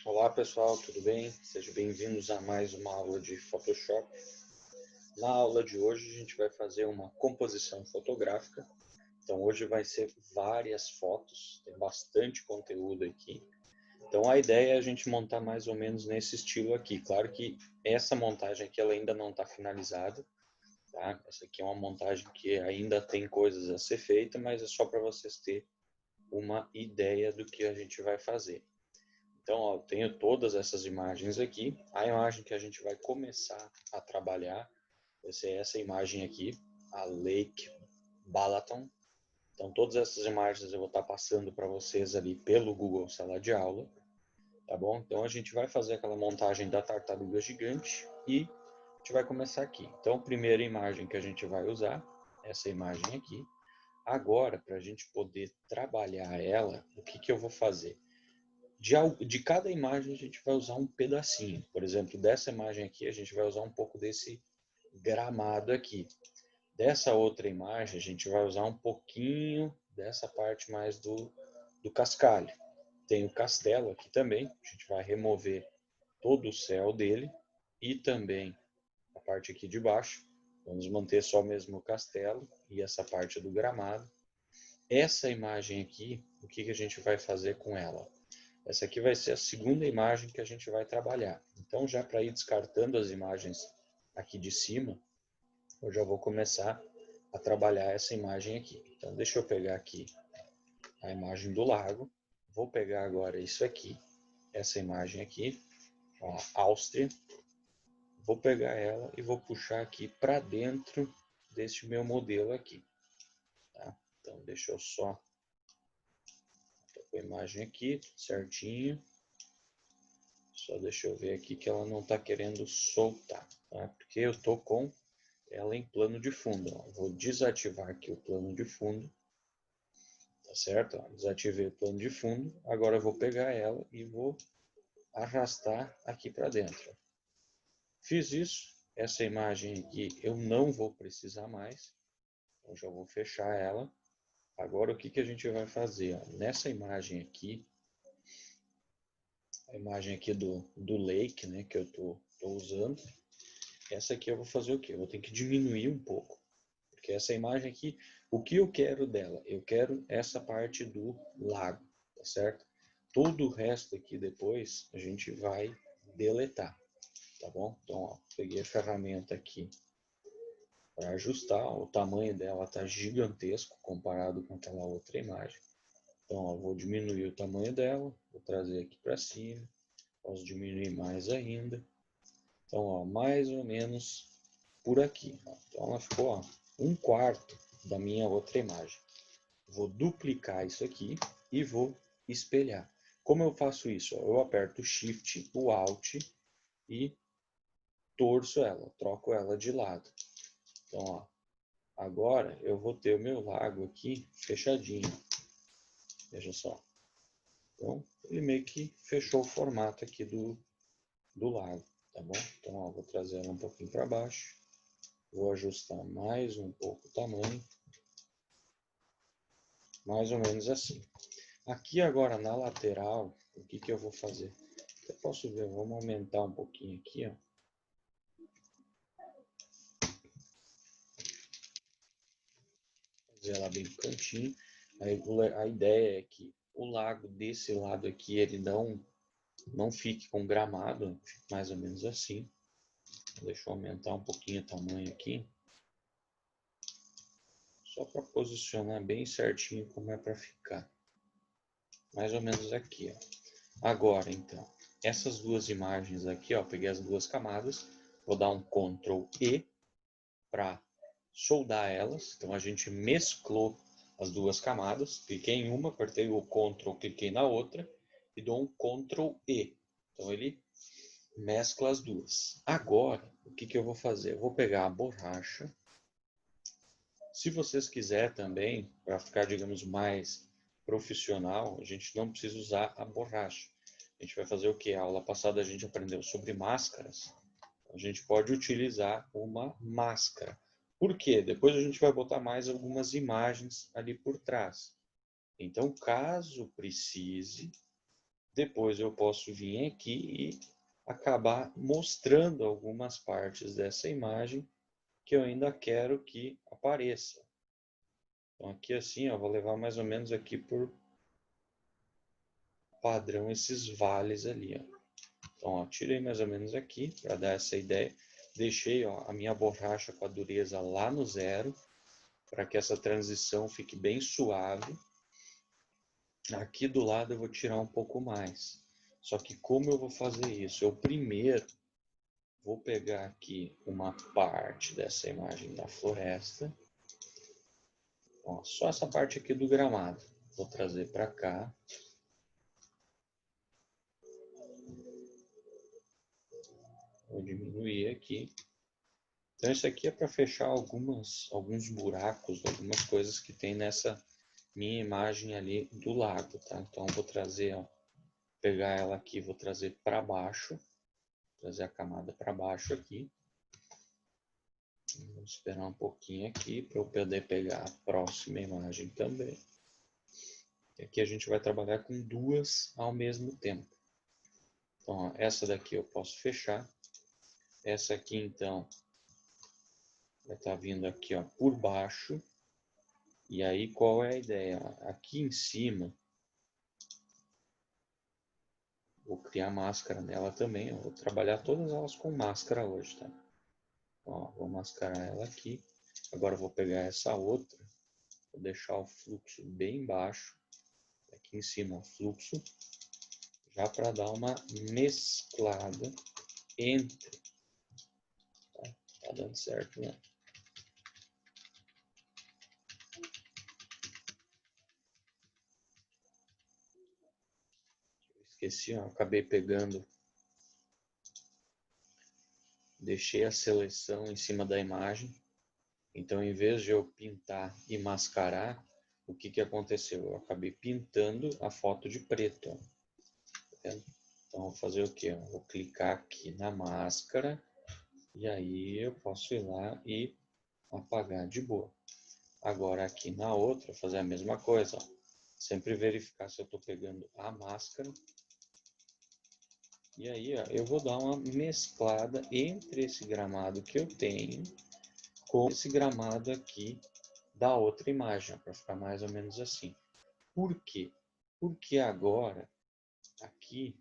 Olá pessoal, tudo bem? Sejam bem-vindos a mais uma aula de Photoshop. Na aula de hoje a gente vai fazer uma composição fotográfica. Então hoje vai ser várias fotos, tem bastante conteúdo aqui. Então a ideia é a gente montar mais ou menos nesse estilo aqui. Claro que essa montagem aqui ela ainda não está finalizada, tá? Essa aqui é uma montagem que ainda tem coisas a ser feita, mas é só para vocês terem uma ideia do que a gente vai fazer. Então, ó, eu tenho todas essas imagens aqui. A imagem que a gente vai começar a trabalhar vai ser essa imagem aqui, a Lake Balaton. Então, todas essas imagens eu vou estar passando para vocês ali pelo Google Sala de Aula, tá bom? Então, a gente vai fazer aquela montagem da tartaruga gigante e a gente vai começar aqui. Então, a primeira imagem que a gente vai usar, essa imagem aqui. Agora, para a gente poder trabalhar ela, o que que eu vou fazer? De cada imagem a gente vai usar um pedacinho. Por exemplo, dessa imagem aqui a gente vai usar um pouco desse gramado aqui. Dessa outra imagem a gente vai usar um pouquinho dessa parte mais do cascalho. Tem o castelo aqui também, a gente vai remover todo o céu dele e também a parte aqui de baixo. Vamos manter só mesmo o castelo e essa parte do gramado. Essa imagem aqui, o que a gente vai fazer com ela? Essa aqui vai ser a segunda imagem que a gente vai trabalhar. Então, já para ir descartando as imagens aqui de cima, eu já vou começar a trabalhar essa imagem aqui. Então, deixa eu pegar aqui a imagem do lago. Vou pegar agora isso aqui, essa imagem aqui, ó, Áustria. Vou pegar ela e vou puxar aqui para dentro deste meu modelo aqui. Tá? Então, deixa eu só com a imagem aqui, tudo certinho. Só deixa eu ver aqui que ela não está querendo soltar, tá? Porque eu estou com ela em plano de fundo. Ó. Vou desativar aqui o plano de fundo, tá certo? Ó, desativei o plano de fundo. Agora eu vou pegar ela e vou arrastar aqui para dentro. Fiz isso. Essa imagem aqui eu não vou precisar mais. Então já vou fechar ela. Agora o que a gente vai fazer? Ó? Nessa imagem aqui, a imagem aqui do lake, né, que eu estou usando, essa aqui eu vou fazer o quê? Eu vou ter que diminuir um pouco. Porque essa imagem aqui, o que eu quero dela? Eu quero essa parte do lago, tá certo? Todo o resto aqui depois a gente vai deletar, tá bom? Então, ó, peguei a ferramenta aqui para ajustar, ó, o tamanho dela tá gigantesco comparado com aquela outra imagem. Então, ó, vou diminuir o tamanho dela, vou trazer aqui para cima, posso diminuir mais ainda. Então, ó, mais ou menos por aqui. Ó. Então, ela ficou ó, um quarto da minha outra imagem. Vou duplicar isso aqui e vou espelhar. Como eu faço isso? Ó, eu aperto o Shift, o Alt e torço ela, troco ela de lado. Então, ó, agora eu vou ter o meu lago aqui fechadinho. Veja só. Então, ele meio que fechou o formato aqui do lago, tá bom? Então, ó, vou trazer ela um pouquinho para baixo. Vou ajustar mais um pouco o tamanho. Mais ou menos assim. Aqui agora na lateral, o que eu vou fazer? Eu posso ver, vamos aumentar um pouquinho aqui, ó. Fazer ela bem no cantinho. Aí, a ideia é que o lago desse lado aqui, ele não fique com gramado, fique mais ou menos assim. Deixa eu aumentar um pouquinho o tamanho aqui. Só para posicionar bem certinho como é para ficar. Mais ou menos aqui, ó. Agora, então, essas duas imagens aqui, ó, peguei as duas camadas, vou dar um Ctrl E para soldar elas. Então a gente mesclou as duas camadas, cliquei em uma, apertei o Ctrl, cliquei na outra e dou um Ctrl E. Então ele mescla as duas. Agora, o que eu vou fazer? Eu vou pegar a borracha. Se vocês quiserem também, para ficar, digamos, mais profissional, a gente não precisa usar a borracha. A gente vai fazer o que? A aula passada a gente aprendeu sobre máscaras. A gente pode utilizar uma máscara. Por quê? Depois a gente vai botar mais algumas imagens ali por trás. Então, caso precise, Depois eu posso vir aqui e acabar mostrando algumas partes dessa imagem que eu ainda quero que apareça. Então aqui assim, ó, vou levar mais ou menos aqui por padrão esses vales ali, ó. Então, ó, tirei mais ou menos aqui para dar essa ideia. Deixei, ó, a minha borracha com a dureza lá no zero, para que essa transição fique bem suave. Aqui do lado eu vou tirar um pouco mais. Só que como eu vou fazer isso? Eu primeiro vou pegar aqui uma parte dessa imagem da floresta. Ó, só essa parte aqui do gramado. Vou trazer para cá. Vou diminuir aqui. Então isso aqui é para fechar alguns buracos, algumas coisas que tem nessa minha imagem ali do lago, tá? Então vou trazer, ó, pegar ela aqui, vou trazer para baixo, trazer a camada para baixo aqui. Vou esperar um pouquinho aqui para eu poder pegar a próxima imagem também. E aqui a gente vai trabalhar com duas ao mesmo tempo. Então, ó, essa daqui eu posso fechar. Essa aqui, então, vai estar vindo aqui, ó, por baixo. E aí, qual é a ideia? Aqui em cima, vou criar máscara nela também. Eu vou trabalhar todas elas com máscara hoje, tá? Ó, vou mascarar ela aqui. Agora eu vou pegar essa outra. Vou deixar o fluxo bem baixo. Aqui em cima o fluxo. Já para dar uma mesclada entre. Tá dando certo, né? Esqueci, ó, acabei pegando. Deixei a seleção em cima da imagem. Então, em vez de eu pintar e mascarar, o que que aconteceu? Eu acabei pintando a foto de preto. Ó. Tá vendo? Então, vou fazer o quê? Eu vou clicar aqui na máscara e aí eu posso ir lá e apagar de boa. Agora, aqui na outra, fazer a mesma coisa. Ó. Sempre verificar se eu estou pegando a máscara. E aí, ó, eu vou dar uma mesclada entre esse gramado que eu tenho com esse gramado aqui da outra imagem, para ficar mais ou menos assim. Por quê? Porque agora, aqui,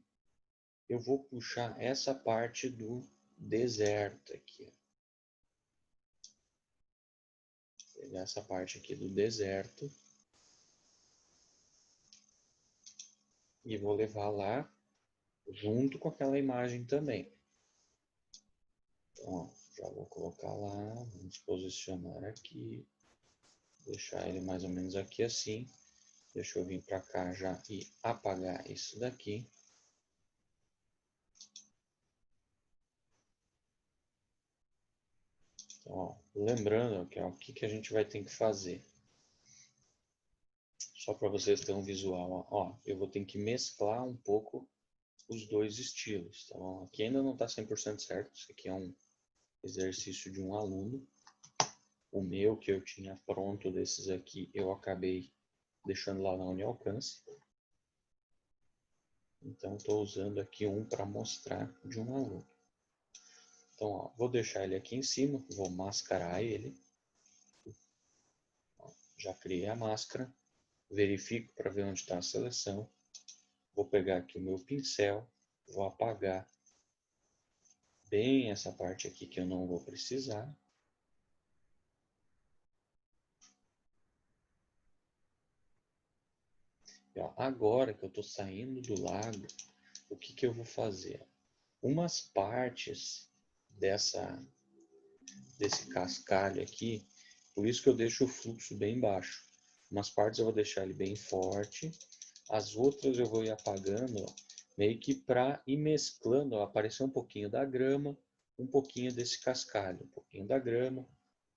eu vou puxar essa parte do deserto aqui. Vou pegar essa parte aqui do deserto e vou levar lá junto com aquela imagem também. Então, ó, já vou colocar lá, vamos posicionar aqui, deixar ele mais ou menos aqui assim. Deixa eu vir para cá já e apagar isso daqui. Então, ó, lembrando que, ó, o que, que a gente vai ter que fazer. Só para vocês terem um visual. Ó, eu vou ter que mesclar um pouco os dois estilos. Tá bom? Aqui ainda não está 100% certo. Isso aqui é um exercício de um aluno. O meu que eu tinha pronto desses aqui, eu acabei deixando lá na Unialcance. Então, estou usando aqui um para mostrar de um aluno. Então, ó, vou deixar ele aqui em cima, vou mascarar ele. Ó, já criei a máscara. Verifico para ver onde está a seleção. Vou pegar aqui o meu pincel, vou apagar bem essa parte aqui que eu não vou precisar. E, ó, agora que eu estou saindo do lago, o que, que eu vou fazer? Umas partes desse cascalho aqui, por isso que eu deixo o fluxo bem baixo. Umas partes eu vou deixar ele bem forte, as outras eu vou ir apagando, ó, meio que para ir mesclando, ó, aparecer um pouquinho da grama, um pouquinho desse cascalho, um pouquinho da grama,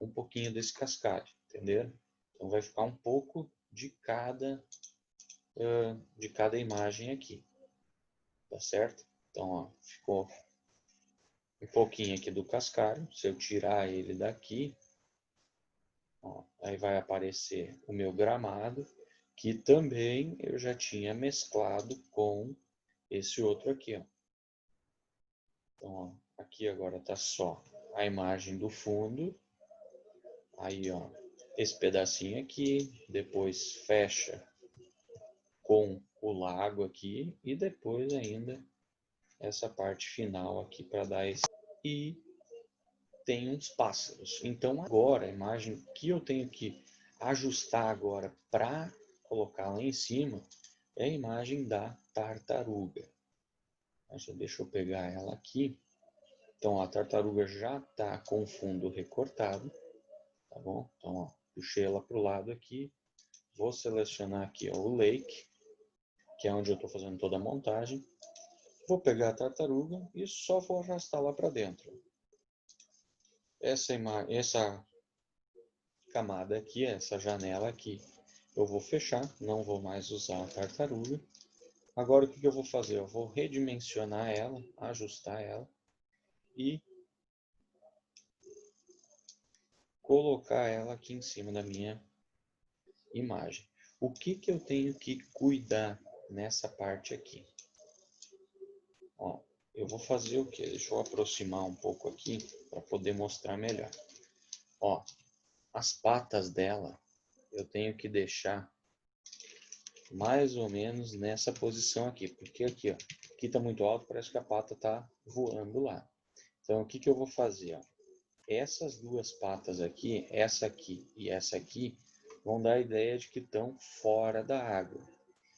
um pouquinho desse cascalho, entenderam? Então vai ficar um pouco de cada imagem aqui, tá certo? Então, ó, ficou um pouquinho aqui do cascalho. Se eu tirar ele daqui, ó, aí vai aparecer o meu gramado, que também eu já tinha mesclado com esse outro aqui, ó. Então, ó, aqui agora tá só a imagem do fundo. Aí, ó, esse pedacinho aqui, depois fecha com o lago aqui e depois ainda essa parte final aqui para dar esse... E tem uns pássaros. Então agora a imagem que eu tenho que ajustar agora para colocar lá em cima é a imagem da tartaruga. Deixa eu pegar ela aqui. Então a tartaruga já está com o fundo recortado, tá bom? Então ó, puxei ela para o lado aqui, vou selecionar aqui ó, o lake, que é onde eu estou fazendo toda a montagem. Vou pegar a tartaruga e só vou arrastar lá para dentro. Essa camada aqui, essa janela aqui, eu vou fechar, não vou mais usar a tartaruga. Agora o que eu vou fazer? Eu vou redimensionar ela, ajustar ela e colocar ela aqui em cima da minha imagem. O que eu tenho que cuidar nessa parte aqui? Ó, eu vou fazer o que? Deixa eu aproximar um pouco aqui para poder mostrar melhor. Ó, as patas dela eu tenho que deixar mais ou menos nessa posição aqui, porque aqui, ó, aqui está muito alto, parece que a pata está voando lá. Então, o que eu vou fazer? Ó? Essas duas patas aqui, essa aqui e essa aqui, vão dar a ideia de que estão fora da água.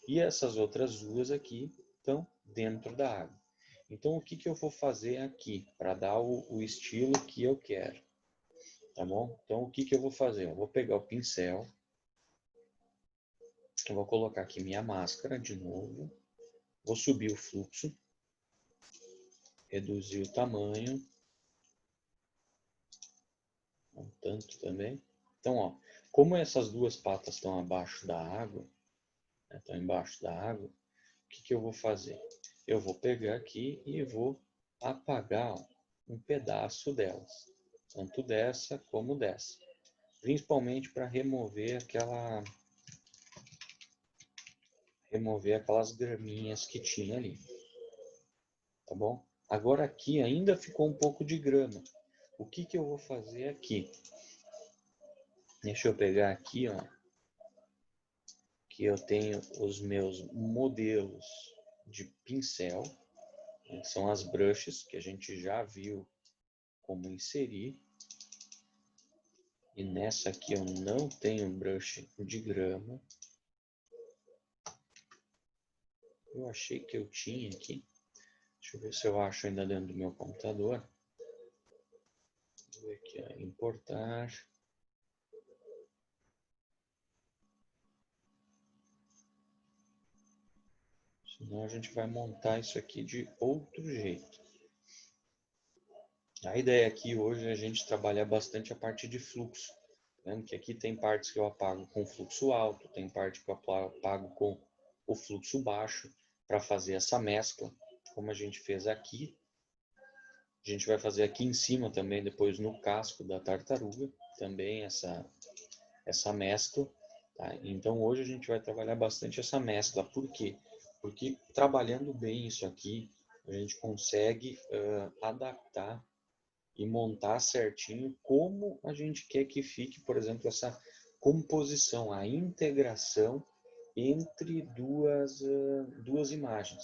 E essas outras duas aqui estão dentro da água. Então, o que eu vou fazer aqui para dar o estilo que eu quero? Tá bom? Então, o que eu vou fazer? Eu vou pegar o pincel. Eu vou colocar aqui minha máscara de novo. Vou subir o fluxo. Reduzir o tamanho. Um tanto também. Então, ó, como essas duas patas estão abaixo da água, né, estão embaixo da água, o que eu vou fazer? Eu vou pegar aqui e vou apagar ó, um pedaço delas. Tanto dessa como dessa. Principalmente para remover aquelas graminhas que tinha ali. Tá bom? Agora aqui ainda ficou um pouco de grama. O que eu vou fazer aqui? Deixa eu pegar aqui, ó. Que eu tenho os meus modelos de pincel. Que são as brushes, que a gente já viu como inserir. E nessa aqui eu não tenho brush de grama. Eu achei que eu tinha aqui. Deixa eu ver se eu acho ainda dentro do meu computador. Vou ver aqui, ó, importar. Senão a gente vai montar isso aqui de outro jeito. A ideia aqui hoje é a gente trabalhar bastante a parte de fluxo. Vendo que aqui tem partes que eu apago com fluxo alto, tem parte que eu apago com o fluxo baixo para fazer essa mescla, como a gente fez aqui. A gente vai fazer aqui em cima também, depois no casco da tartaruga, também essa mescla. Tá? Então hoje a gente vai trabalhar bastante essa mescla. Por quê? Porque trabalhando bem isso aqui, a gente consegue adaptar e montar certinho como a gente quer que fique, por exemplo, essa composição, a integração entre duas imagens.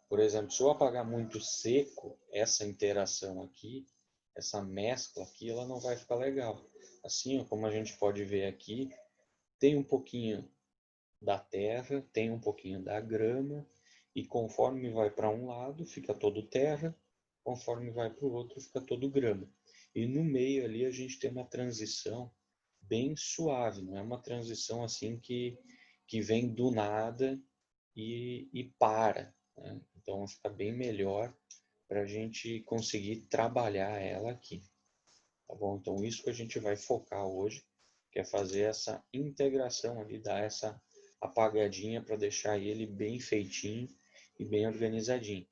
Por exemplo, se eu apagar muito seco essa interação aqui, essa mescla aqui, ela não vai ficar legal. Assim, como a gente pode ver aqui, tem um pouquinho da terra, tem um pouquinho da grama, e conforme vai para um lado, fica todo terra, conforme vai para o outro, fica todo grama. E no meio ali a gente tem uma transição bem suave, não é uma transição assim que vem do nada e para. Né? Então fica bem melhor para a gente conseguir trabalhar ela aqui. Tá bom? Então isso que a gente vai focar hoje, que é fazer essa integração ali, dar essa apagadinha para deixar ele bem feitinho e bem organizadinho.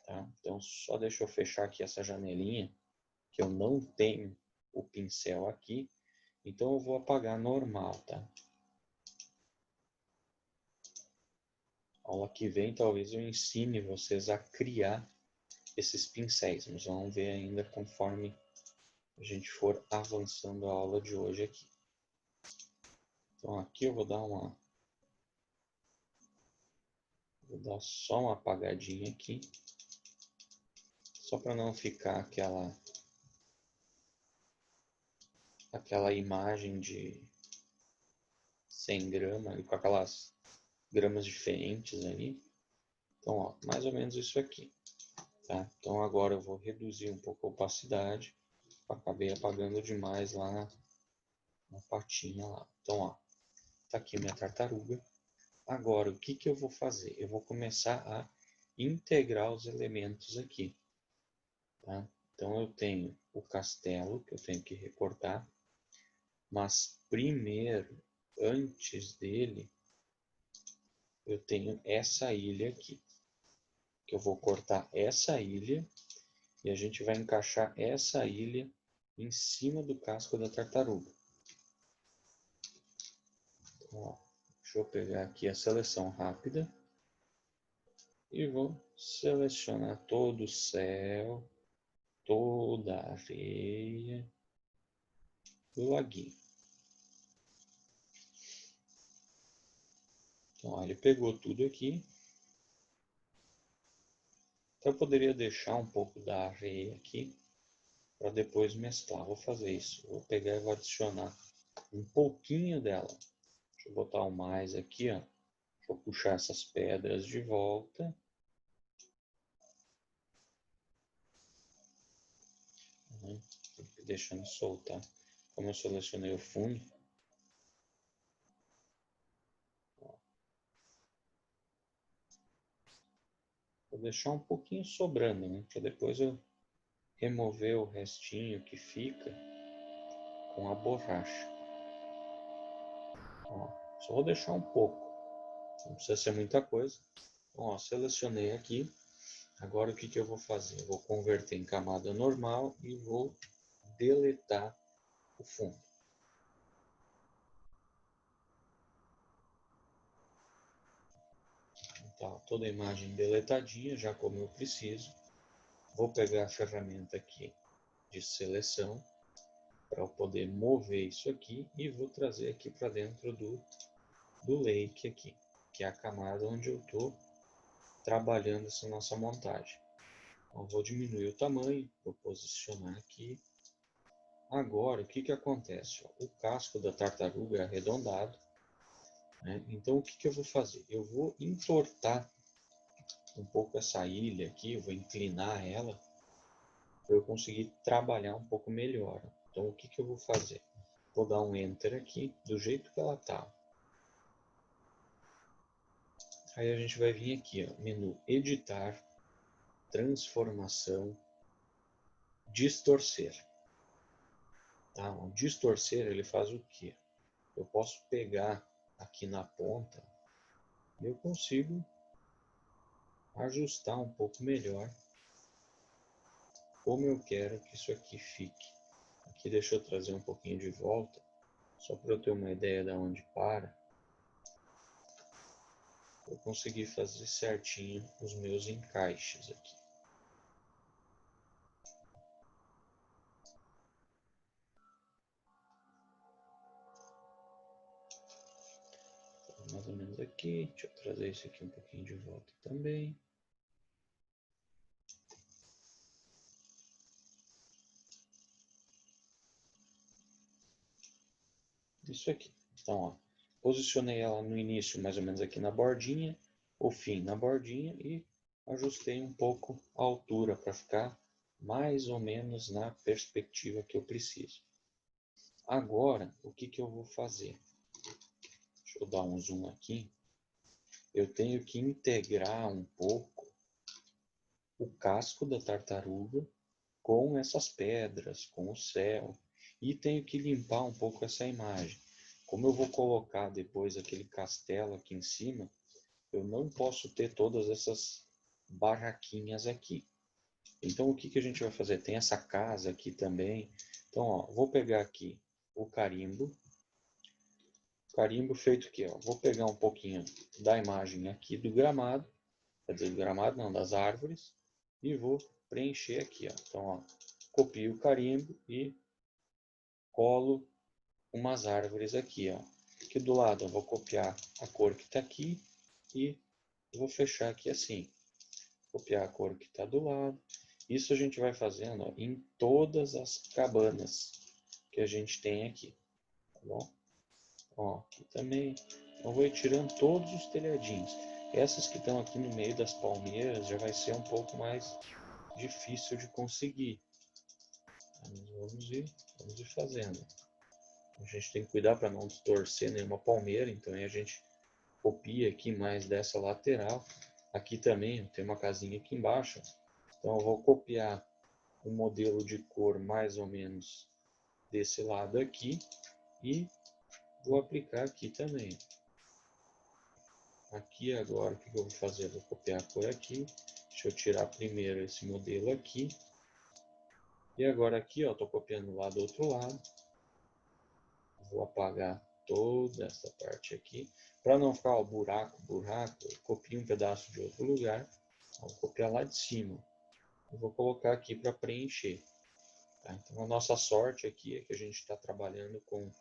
Tá? Então só deixa eu fechar aqui essa janelinha, que eu não tenho o pincel aqui, então eu vou apagar normal, tá? Aula que vem talvez eu ensine vocês a criar esses pincéis. Nós vamos ver ainda conforme a gente for avançando a aula de hoje aqui. Então aqui eu vou dar só uma apagadinha aqui, só para não ficar aquela imagem de 100 gramas, com aquelas gramas diferentes ali. Então, ó, mais ou menos isso aqui, tá? Então agora eu vou reduzir um pouco a opacidade, acabei apagando demais lá na patinha lá. Então, ó, tá aqui minha tartaruga. Agora, o que que eu vou fazer? Eu vou começar a integrar os elementos aqui, tá? Então eu tenho o castelo que eu tenho que recortar, mas primeiro, antes dele, eu tenho essa ilha aqui, que eu vou cortar essa ilha e a gente vai encaixar essa ilha em cima do casco da tartaruga. Então, ó, deixa eu pegar aqui a seleção rápida e vou selecionar todo o céu, toda a areia do laguinho. Então, ó, ele pegou tudo aqui. Então, eu poderia deixar um pouco da areia aqui para depois mesclar. Vou fazer isso. Vou pegar e vou adicionar um pouquinho dela. Deixa eu botar o mais aqui, ó. Deixa eu puxar essas pedras de volta. Deixando soltar. Como eu selecionei o fundo. Vou deixar um pouquinho sobrando, né? Para depois eu remover o restinho que fica com a borracha. Ó, só vou deixar um pouco. Não precisa ser muita coisa. Ó, selecionei aqui. Agora o que que eu vou fazer? Eu vou converter em camada normal e vou deletar o fundo. Tá, toda a imagem deletadinha, já como eu preciso. Vou pegar a ferramenta aqui de seleção para eu poder mover isso aqui e vou trazer aqui para dentro do lake aqui, que é a camada onde eu estou trabalhando essa nossa montagem. Então, vou diminuir o tamanho, vou posicionar aqui. Agora, o que que acontece? O casco da tartaruga é arredondado, né? Então, o que que eu vou fazer? Eu vou entortar um pouco essa ilha aqui, eu vou inclinar ela para eu conseguir trabalhar um pouco melhor. Então, o que que eu vou fazer? Vou dar um Enter aqui, do jeito que ela está. Aí a gente vai vir aqui, ó, menu Editar, Transformação, Distorcer. Tá? O distorcer, ele faz o quê? Eu posso pegar aqui na ponta e eu consigo ajustar um pouco melhor como eu quero que isso aqui fique. Aqui deixa eu trazer um pouquinho de volta, só para eu ter uma ideia de onde para. Eu consegui fazer certinho os meus encaixes aqui. Então, mais ou menos aqui. Deixa eu trazer isso aqui um pouquinho de volta também. Isso aqui. Então, ó, posicionei ela no início mais ou menos aqui na bordinha, o fim na bordinha e ajustei um pouco a altura para ficar mais ou menos na perspectiva que eu preciso. Agora, o que que eu vou fazer? Deixa eu dar um zoom aqui. Eu tenho que integrar um pouco o casco da tartaruga com essas pedras, com o céu, e tenho que limpar um pouco essa imagem. Como eu vou colocar depois aquele castelo aqui em cima, eu não posso ter todas essas barraquinhas aqui. Então o que que a gente vai fazer? Tem essa casa aqui também. Então, ó, vou pegar aqui o carimbo Carimbo feito aqui, ó. Vou pegar um pouquinho da imagem aqui do gramado, quer dizer, do gramado não, das árvores, e vou preencher aqui, ó. Então, ó, copio o carimbo e colo umas árvores aqui, ó. Aqui do lado eu vou copiar a cor que está aqui e vou fechar aqui assim. Copiar a cor que está do lado. Isso a gente vai fazendo, ó, em todas as cabanas que a gente tem aqui, tá bom? Ó, aqui também. Eu vou ir tirando todos os telhadinhos. Essas que estão aqui no meio das palmeiras já vai ser um pouco mais difícil de conseguir. Vamos ir fazendo. A gente tem que cuidar para não distorcer nenhuma palmeira, então aí a gente copia aqui mais dessa lateral. Aqui também tem uma casinha aqui embaixo, então eu vou copiar um modelo de cor mais ou menos desse lado aqui e vou aplicar aqui também. Aqui agora o que eu vou fazer? Eu vou copiar a cor aqui, deixa eu tirar primeiro esse modelo aqui. E agora aqui, ó, estou copiando lá do outro lado. Vou apagar toda essa parte aqui. Para não ficar ó, buraco, eu copio um pedaço de outro lugar. Vou copiar lá de cima. E vou colocar aqui para preencher. Tá? Então a nossa sorte aqui é que a gente está trabalhando com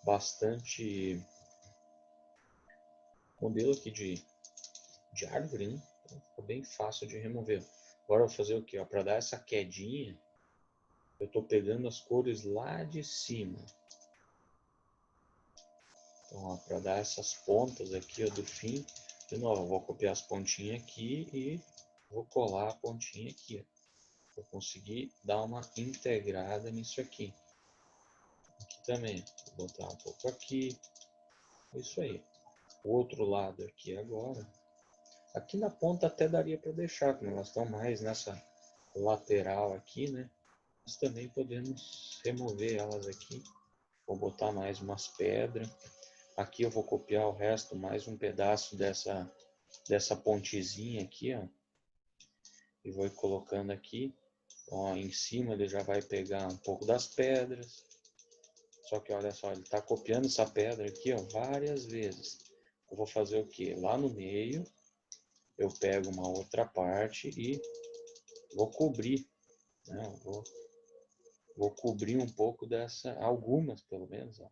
bastante modelo aqui de árvore, né? Então ficou bem fácil de remover. Agora eu vou fazer o que? Para dar essa quedinha, eu estou pegando as cores lá de cima. Então, para dar essas pontas aqui ó, do fim, de novo, eu vou copiar as pontinhas aqui e vou colar a pontinha aqui. Para conseguir dar uma integrada nisso aqui. Aqui também, vou botar um pouco aqui. Isso aí. O outro lado aqui agora. Aqui na ponta até daria para deixar, como elas estão mais nessa lateral aqui, né? Mas também podemos remover elas aqui. Vou botar mais umas pedras. Aqui eu vou copiar o resto, mais um pedaço dessa pontezinha aqui, ó. E vou colocando aqui. Ó, em cima ele já vai pegar um pouco das pedras. Só que olha só, ele está copiando essa pedra aqui, ó, várias vezes. Eu vou fazer o que? Lá no meio, eu pego uma outra parte e vou cobrir, né? Vou cobrir um pouco dessa, algumas pelo menos, ó.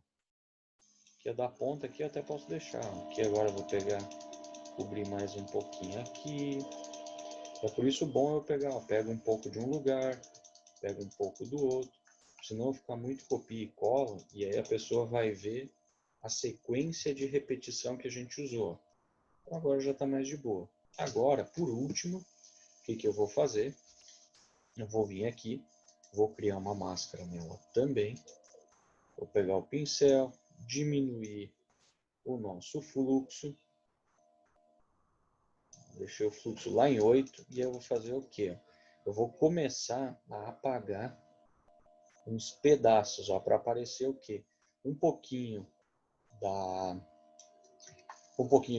Que é da ponta aqui eu até posso deixar. Aqui agora eu vou pegar, cobrir mais um pouquinho aqui. É por isso bom eu pegar, ó, pego um pouco de um lugar, pego um pouco do outro. Senão fica muito copia e cola e aí a pessoa vai ver a sequência de repetição que a gente usou. Então agora já está mais de boa. Agora, por último, o que eu vou fazer? Eu vou vir aqui, vou criar uma máscara nela também. Vou pegar o pincel, diminuir o nosso fluxo. Deixei o fluxo lá em 8 e eu vou fazer o quê? Eu vou começar a apagar uns pedaços, para aparecer o quê? Um pouquinho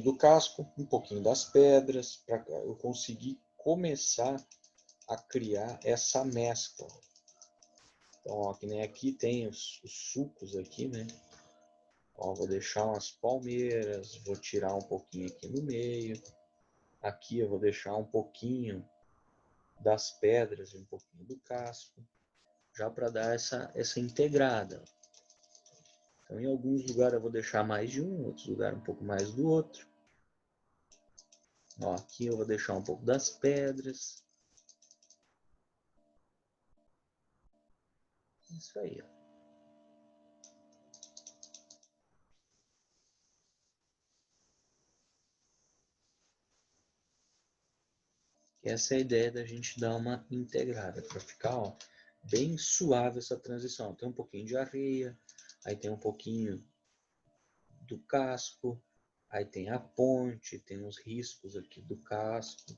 do casco, um pouquinho das pedras, para eu conseguir começar a criar essa mescla. Então, ó, que nem aqui tem os sucos aqui, né? Ó, vou deixar umas palmeiras, vou tirar um pouquinho aqui no meio. Aqui eu vou deixar um pouquinho das pedras e um pouquinho do casco, já para dar essa integrada. Então, em alguns lugares eu vou deixar mais de um, em outros lugares um pouco mais do outro. Ó, aqui eu vou deixar um pouco das pedras. Isso aí, ó. Essa é a ideia da gente dar uma integrada, para ficar ó, bem suave essa transição. Tem um pouquinho de areia, aí tem um pouquinho do casco, aí tem a ponte, tem os riscos aqui do casco.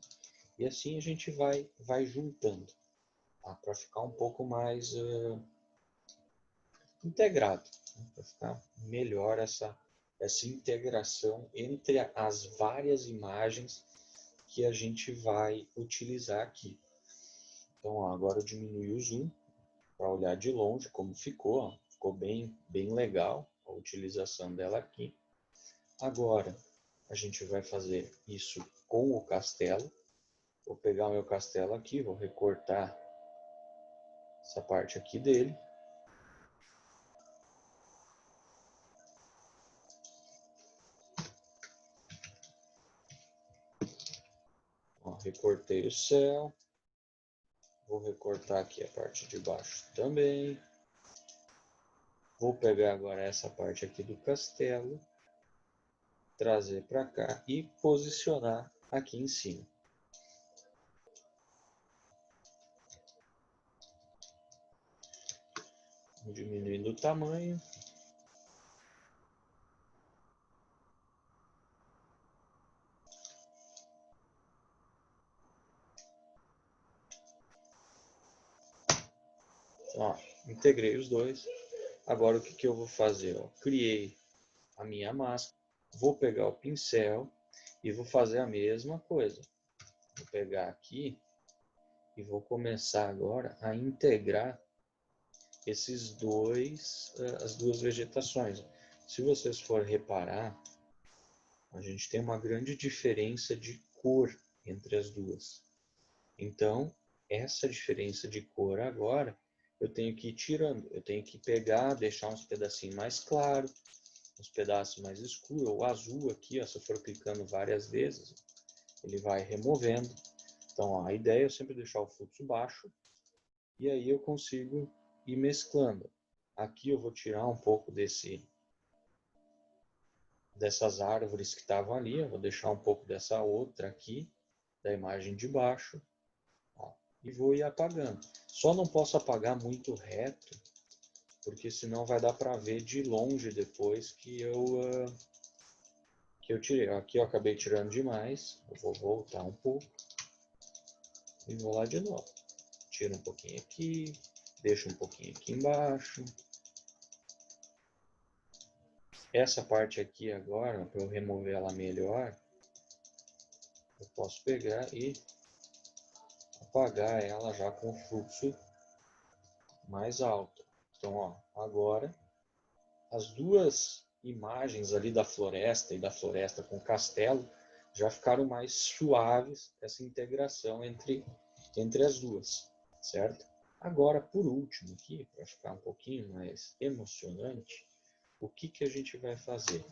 E assim a gente vai juntando, tá? Para ficar um pouco mais integrado, né? Para ficar melhor essa integração entre as várias imagens que a gente vai utilizar aqui. Então, ó, agora eu diminui o zoom para olhar de longe como ficou. Ó. Ficou bem legal. a utilização dela aqui. Agora, a gente vai fazer isso com o castelo. Vou pegar o meu castelo aqui, vou recortar essa parte aqui dele. Ó, recortei o céu. Vou recortar aqui a parte de baixo também. Vou pegar agora essa parte aqui do castelo, trazer para cá e posicionar aqui em cima. Diminuindo o tamanho. Ó, integrei os dois. Agora o que eu vou fazer? Ó, criei a minha máscara. Vou pegar o pincel e vou fazer a mesma coisa. Vou pegar aqui e vou começar agora a integrar as duas vegetações. Se vocês forem reparar, a gente tem uma grande diferença de cor entre as duas. Então, essa diferença de cor agora, eu tenho que ir tirando. Eu tenho que pegar, deixar uns pedacinhos mais claros, uns pedaços mais escuros. O azul aqui, ó, se eu for clicando várias vezes, ele vai removendo. Então, ó, a ideia é sempre deixar o fluxo baixo. E aí eu consigo ir mesclando. Aqui eu vou tirar um pouco dessas árvores que estavam ali. Eu vou deixar um pouco dessa outra aqui, da imagem de baixo. Ó, e vou ir apagando. Só não posso apagar muito reto, porque senão vai dar para ver de longe depois que eu tirei. Aqui eu acabei tirando demais. Eu vou voltar um pouco e vou lá de novo. Tiro um pouquinho aqui, deixo um pouquinho aqui embaixo. Essa parte aqui agora, para eu remover ela melhor, eu posso pegar e apagar ela já com o fluxo mais alto. Então, ó, agora as duas imagens ali da floresta e da floresta com o castelo já ficaram mais suaves, essa integração entre as duas, certo? Agora, por último aqui, para ficar um pouquinho mais emocionante, o que a gente vai fazer?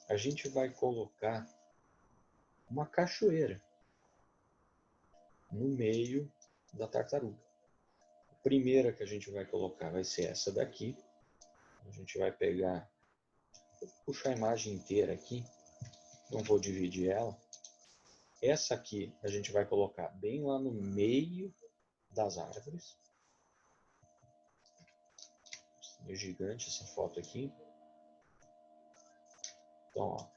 A gente vai colocar uma cachoeira no meio da tartaruga. A primeira que a gente vai colocar vai ser essa daqui. A gente vai pegar, vou puxar a imagem inteira aqui, não vou dividir ela. Essa aqui a gente vai colocar bem lá no meio das árvores. É gigante essa foto aqui. Então, ó,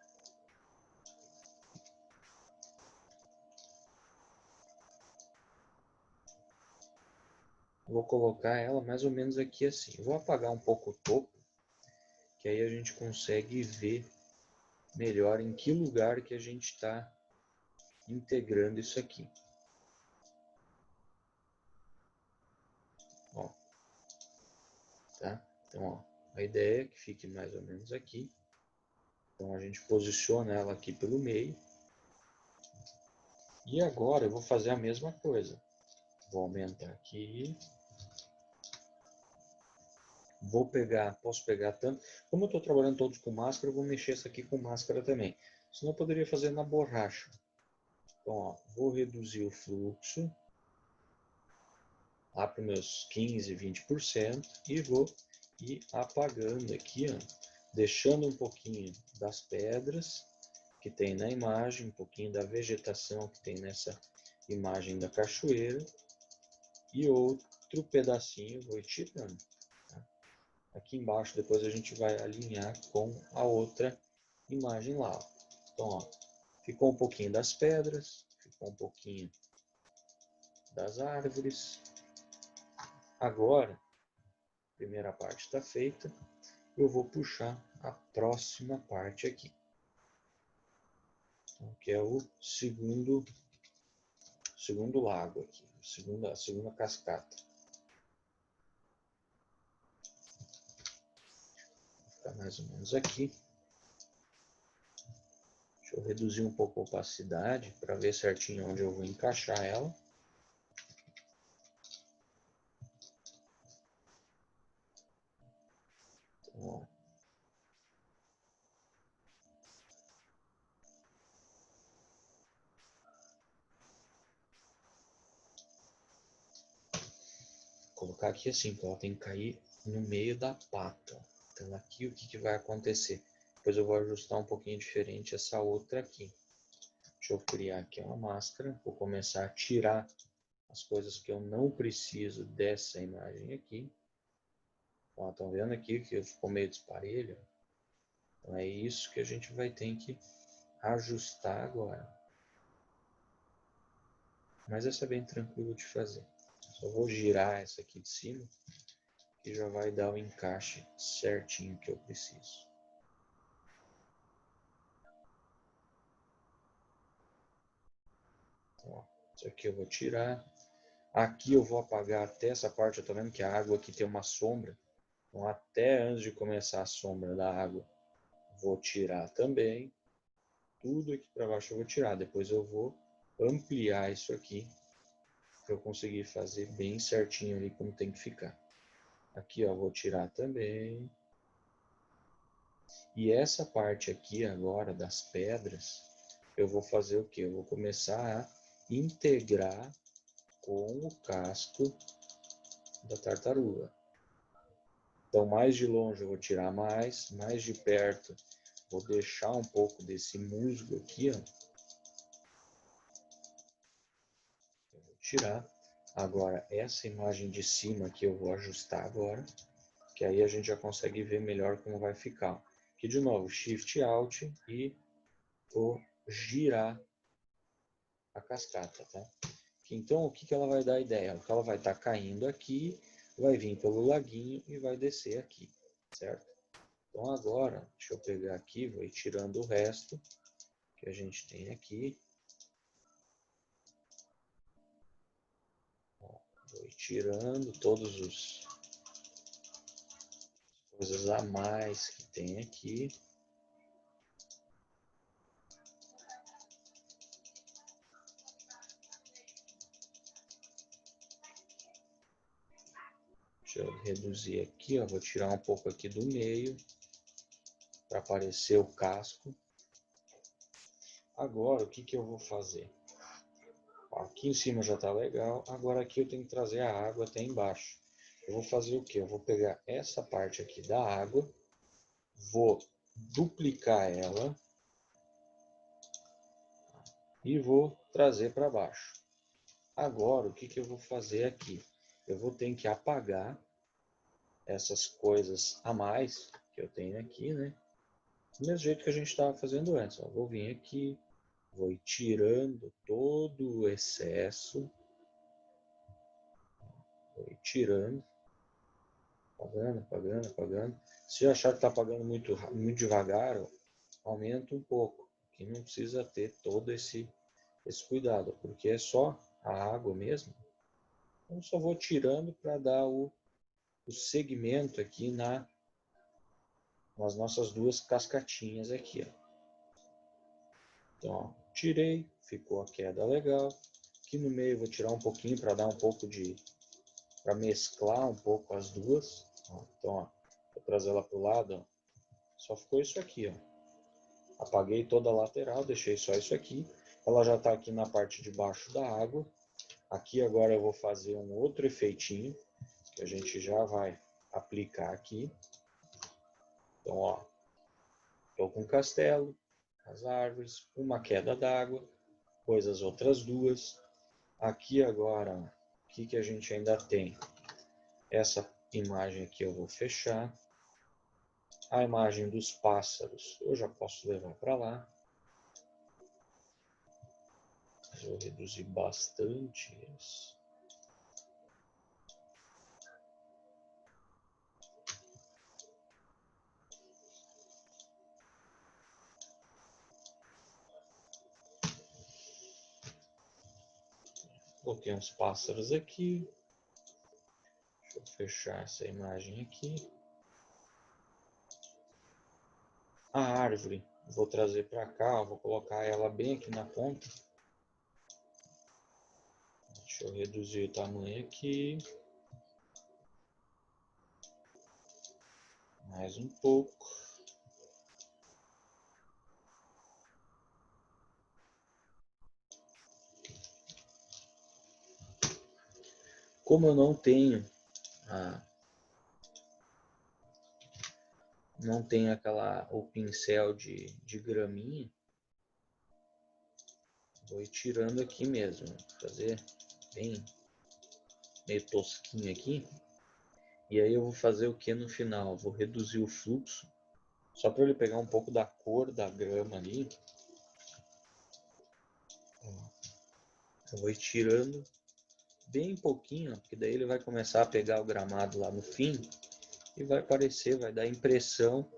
vou colocar ela mais ou menos aqui assim. Vou apagar um pouco o topo, que aí a gente consegue ver melhor em que lugar que a gente está integrando isso aqui. Ó, tá? Então, ó, a ideia é que fique mais ou menos aqui. Então a gente posiciona ela aqui pelo meio. E agora eu vou fazer a mesma coisa. Vou aumentar aqui. Vou pegar, posso pegar tanto. Como eu estou trabalhando todos com máscara, eu vou mexer essa aqui com máscara também. Senão eu poderia fazer na borracha. Então, ó, vou reduzir o fluxo lá para os meus 15, 20% e vou ir apagando aqui, ó, deixando um pouquinho das pedras que tem na imagem, um pouquinho da vegetação que tem nessa imagem da cachoeira e outro pedacinho vou tirando. Tá? Aqui embaixo depois a gente vai alinhar com a outra imagem lá. Então, ó, ficou um pouquinho das pedras, ficou um pouquinho das árvores. Agora, a primeira parte está feita, eu vou puxar a próxima parte aqui, que é o segundo lago aqui, a segunda cascata. Vou ficar mais ou menos aqui. Deixa eu reduzir um pouco a opacidade para ver certinho onde eu vou encaixar ela. Então, ó. Vou colocar aqui assim, que ela tem que cair no meio da pata. Então aqui o que vai acontecer? Depois eu vou ajustar um pouquinho diferente essa outra aqui. Deixa eu criar aqui uma máscara. Vou começar a tirar as coisas que eu não preciso dessa imagem aqui. Ó, estão vendo aqui que ficou meio desparelho? Então é isso que a gente vai ter que ajustar agora. Mas essa é bem tranquilo de fazer. Só vou girar essa aqui de cima que já vai dar o encaixe certinho que eu preciso. Ó, isso aqui eu vou tirar. Aqui eu vou apagar até essa parte. Eu tô vendo que a água aqui tem uma sombra. Então até antes de começar a sombra da água, vou tirar também. Tudo aqui para baixo eu vou tirar. Depois eu vou ampliar isso aqui para eu conseguir fazer bem certinho ali como tem que ficar. Aqui ó, vou tirar também. E essa parte aqui agora das pedras, eu vou fazer o que? Eu vou começar a integrar com o casco da tartaruga. Então mais de longe eu vou tirar mais de perto vou deixar um pouco desse musgo aqui, ó. Eu vou tirar. Agora essa imagem de cima aqui eu vou ajustar agora, que aí a gente já consegue ver melhor como vai ficar. Aqui de novo, Shift Alt e vou girar a cascata, tá? Então o que ela vai dar a ideia? Que ela vai estar caindo aqui, vai vir pelo laguinho e vai descer aqui, certo? Então agora, deixa eu pegar aqui, vou ir tirando o resto que a gente tem aqui. Ó, vou ir tirando todos os coisas a mais que tem aqui. Deixa eu reduzir aqui, ó, vou tirar um pouco aqui do meio para aparecer o casco. Agora, o que eu vou fazer? Ó, aqui em cima já está legal, agora aqui eu tenho que trazer a água até embaixo. Eu vou fazer o que? Eu vou pegar essa parte aqui da água, vou duplicar ela e vou trazer para baixo. Agora, o que eu vou fazer aqui? Eu vou ter que apagar essas coisas a mais que eu tenho aqui, né? Do mesmo jeito que a gente estava fazendo antes. Ó, vou vir aqui, vou ir tirando todo o excesso. Vou ir tirando, apagando, apagando, apagando. Se achar que está apagando muito devagar, ó, aumenta um pouco. Que não precisa ter todo esse cuidado, porque é só a água mesmo. Então só vou tirando para dar o segmento aqui nas nossas duas cascatinhas aqui. Ó. Então, ó, tirei, ficou a queda legal. Aqui no meio vou tirar um pouquinho para dar um pouco para mesclar um pouco as duas. Ó, então, ó, vou trazer ela para o lado, ó, só ficou isso aqui, ó. Apaguei toda a lateral, deixei só isso aqui. Ela já está aqui na parte de baixo da água. Aqui agora eu vou fazer um outro efeitinho, que a gente já vai aplicar aqui. Então, ó, estou com o castelo, as árvores, uma queda d'água, depois as outras duas. Aqui agora, o que a gente ainda tem? Essa imagem aqui eu vou fechar. A imagem dos pássaros eu já posso levar para lá. Vou reduzir bastante isso. Coloquei uns pássaros aqui. Deixa eu fechar essa imagem aqui. A árvore, vou trazer para cá, vou colocar ela bem aqui na ponta. Deixa eu reduzir o tamanho aqui. Mais um pouco. Como eu não tenho o pincel de graminha, vou ir tirando aqui mesmo, fazer bem meio tosquinho aqui. E aí eu vou fazer o que no final? Vou reduzir o fluxo, só para ele pegar um pouco da cor da grama ali. Eu vou ir tirando bem pouquinho, porque daí ele vai começar a pegar o gramado lá no fim e vai parecer, vai dar a impressão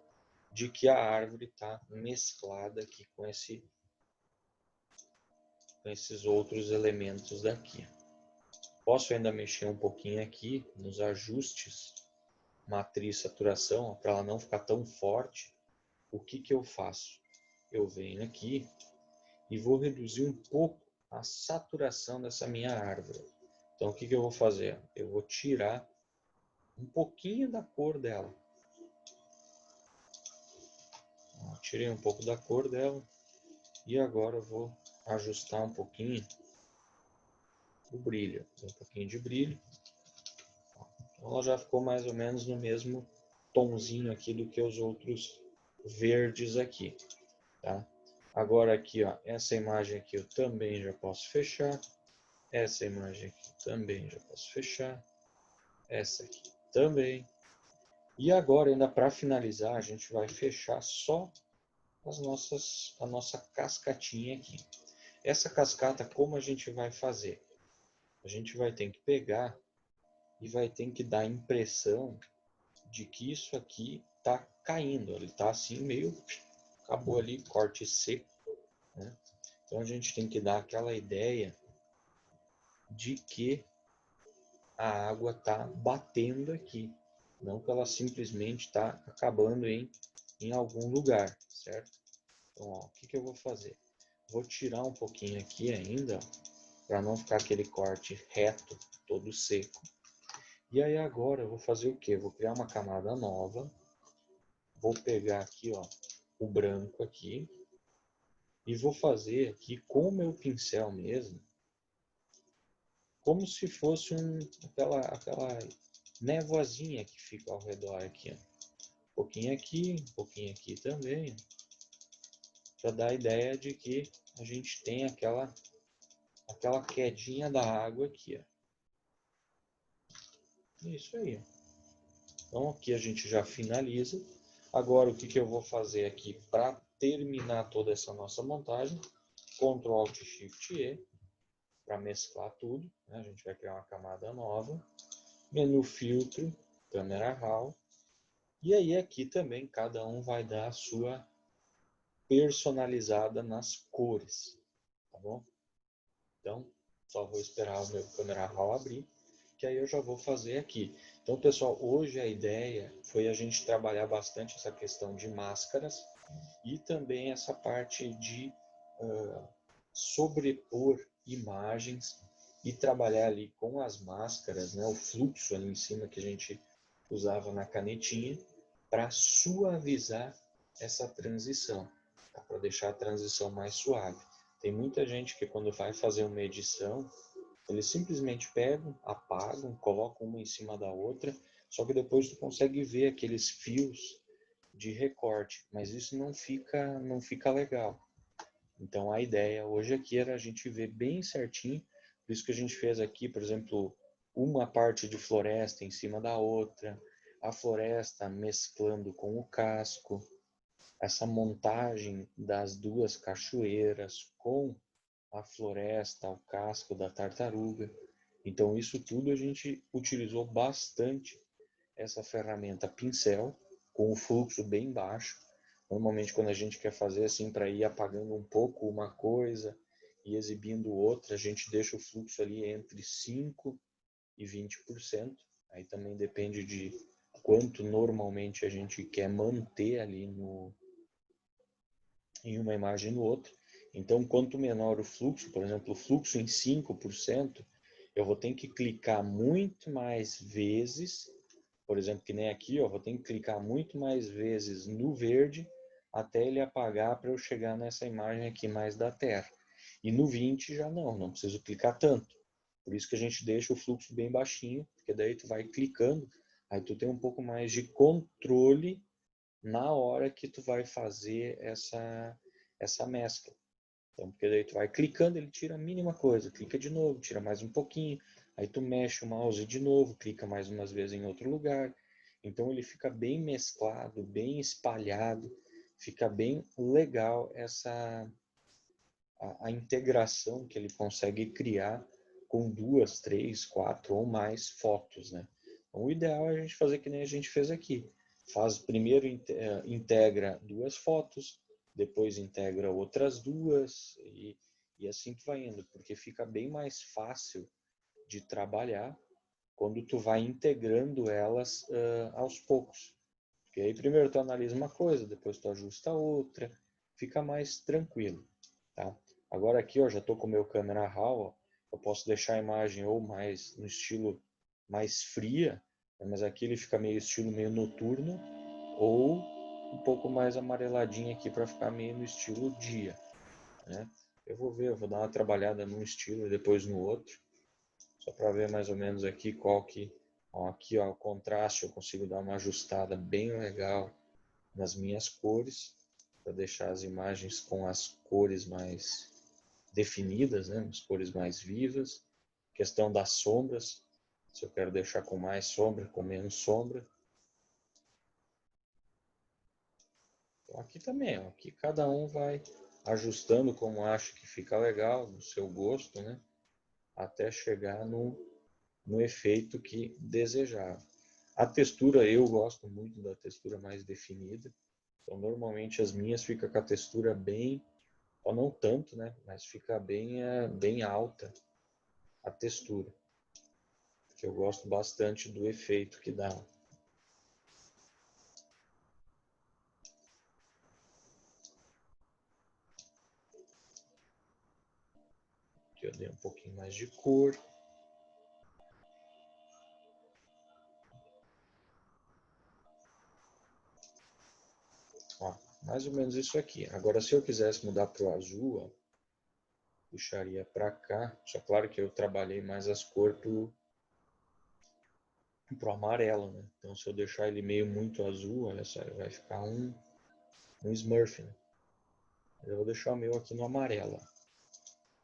de que a árvore está mesclada aqui com esses outros elementos daqui. Posso ainda mexer um pouquinho aqui nos ajustes, matriz saturação, para ela não ficar tão forte. O que eu faço? Eu venho aqui e vou reduzir um pouco a saturação dessa minha árvore. Então o que eu vou fazer? Eu vou tirar um pouquinho da cor dela. Tirei um pouco da cor dela e agora eu vou ajustar um pouquinho o brilho, um pouquinho de brilho. Então ela já ficou mais ou menos no mesmo tomzinho aqui do que os outros verdes aqui, tá? Agora aqui, ó, essa imagem aqui eu também já posso fechar. Essa imagem aqui também já posso fechar. Essa aqui também. E agora, ainda para finalizar, a gente vai fechar só a nossa cascatinha aqui. Essa cascata, como a gente vai fazer? A gente vai ter que pegar e vai ter que dar a impressão de que isso aqui está caindo. Ele está assim meio... Acabou ali, corte seco, né? Então a gente tem que dar aquela ideia de que a água está batendo aqui. Não que ela simplesmente está acabando em algum lugar, certo? Então, ó, o que eu vou fazer? Vou tirar um pouquinho aqui ainda, para não ficar aquele corte reto, todo seco. E aí agora eu vou fazer o quê? Vou criar uma camada nova. Vou pegar aqui, ó, o branco aqui. E vou fazer aqui com o meu pincel mesmo, como se fosse aquela névoazinha que fica ao redor aqui, ó. Um pouquinho aqui também, para dar a ideia de que a gente tem aquela quedinha da água aqui, ó. Isso aí. Então aqui a gente já finaliza. Agora o que eu vou fazer aqui para terminar toda essa nossa montagem? Ctrl Alt Shift E para mesclar tudo, né? A gente vai criar uma camada nova. Menu filtro, câmera RAW. E aí aqui também cada um vai dar a sua personalizada nas cores, tá bom? Então, só vou esperar o meu câmera RAW abrir, que aí eu já vou fazer aqui. Então, pessoal, hoje a ideia foi a gente trabalhar bastante essa questão de máscaras e também essa parte de sobrepor imagens e trabalhar ali com as máscaras, né, o fluxo ali em cima que a gente usava na canetinha, para suavizar essa transição, tá? Para deixar a transição mais suave. Tem muita gente que quando vai fazer uma edição, eles simplesmente pegam, apagam, colocam uma em cima da outra, só que depois tu consegue ver aqueles fios de recorte, mas isso não fica legal. Então a ideia hoje aqui era a gente ver bem certinho, por isso que a gente fez aqui, por exemplo, uma parte de floresta em cima da outra, a floresta mesclando com o casco, essa montagem das duas cachoeiras com a floresta, o casco da tartaruga. Então isso tudo a gente utilizou bastante essa ferramenta pincel, com o fluxo bem baixo. Normalmente quando a gente quer fazer assim para ir apagando um pouco uma coisa e exibindo outra, a gente deixa o fluxo ali entre 5% e 20%. Aí também depende de quanto normalmente a gente quer manter ali em uma imagem no outro. Então, quanto menor o fluxo, por exemplo, o fluxo em 5%, eu vou ter que clicar muito mais vezes, por exemplo, que nem aqui, ó, vou ter que clicar muito mais vezes no verde até ele apagar para eu chegar nessa imagem aqui mais da Terra. E no 20 já não preciso clicar tanto. Por isso que a gente deixa o fluxo bem baixinho, porque daí tu vai clicando, aí tu tem um pouco mais de controle na hora que tu vai fazer essa mescla. Então, porque daí tu vai clicando, ele tira a mínima coisa, clica de novo, tira mais um pouquinho, aí tu mexe o mouse de novo, clica mais umas vezes em outro lugar. Então ele fica bem mesclado, bem espalhado, fica bem legal a integração que ele consegue criar com 2, 3, 4 ou mais fotos, né? Então, o ideal é a gente fazer que nem a gente fez aqui. Primeiro integra 2 fotos, depois integra outras 2 e assim tu vai indo, porque fica bem mais fácil de trabalhar quando tu vai integrando elas aos poucos. Porque aí primeiro tu analisa uma coisa, depois tu ajusta outra, fica mais tranquilo, tá? Agora aqui, ó, já estou com o meu câmera RAW, ó, eu posso deixar a imagem ou mais no estilo mais fria, né, mas aqui ele fica meio estilo meio noturno, ou um pouco mais amareladinho aqui para ficar meio no estilo dia, né? Eu vou ver, eu vou dar uma trabalhada num estilo e depois no outro, só para ver mais ou menos aqui qual que... Ó, aqui, ó, o contraste eu consigo dar uma ajustada bem legal nas minhas cores, para deixar as imagens com as cores mais definidas, né, as cores mais vivas. Questão das sombras, se eu quero deixar com mais sombra, com menos sombra. Então aqui também, ó, aqui cada um vai ajustando como acha que fica legal, no seu gosto, né, até chegar no efeito que desejava. A textura, eu gosto muito da textura mais definida. Então, normalmente as minhas ficam com a textura bem, ou não tanto, né? Mas fica bem alta a textura. Porque eu gosto bastante do efeito que dá. Aqui eu dei um pouquinho mais de cor. Ó, mais ou menos isso aqui. Agora, se eu quisesse mudar para o azul, ó, puxaria para cá. Só claro que eu trabalhei mais as cores pro amarelo, né? Então, se eu deixar ele meio muito azul, olha só, vai ficar um Smurf, né? Eu vou deixar o meu aqui no amarelo.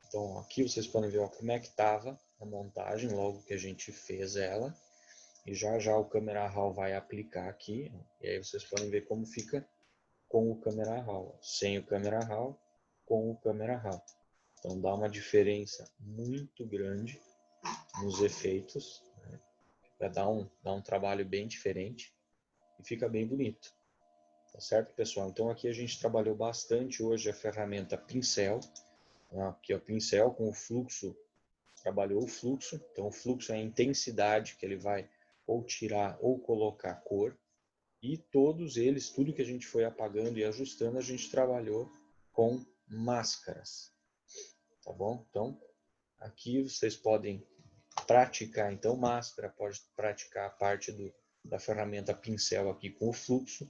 Então, aqui vocês podem ver ó, como é que estava a montagem logo que a gente fez ela. E já já o Camera Raw vai aplicar aqui. E aí vocês podem ver como fica com o Camera Raw. Sem o Camera Raw, com o Camera Raw. Então dá uma diferença muito grande nos efeitos. Né? Dá um trabalho bem diferente e fica bem bonito. Tá certo, pessoal? Então aqui a gente trabalhou bastante hoje a ferramenta pincel. Aqui é o pincel com o fluxo, trabalhou o fluxo. Então o fluxo é a intensidade que ele vai ou tirar ou colocar cor. E todos eles, tudo que a gente foi apagando e ajustando, a gente trabalhou com máscaras. Tá bom? Então aqui vocês podem praticar então máscara, pode praticar a parte da ferramenta pincel aqui com o fluxo.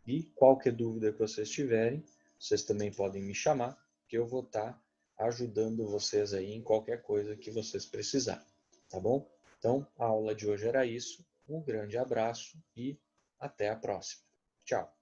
E qualquer dúvida que vocês tiverem, vocês também podem me chamar, que eu vou estar ajudando vocês aí em qualquer coisa que vocês precisarem, tá bom? Então, a aula de hoje era isso. Um grande abraço e até a próxima. Tchau!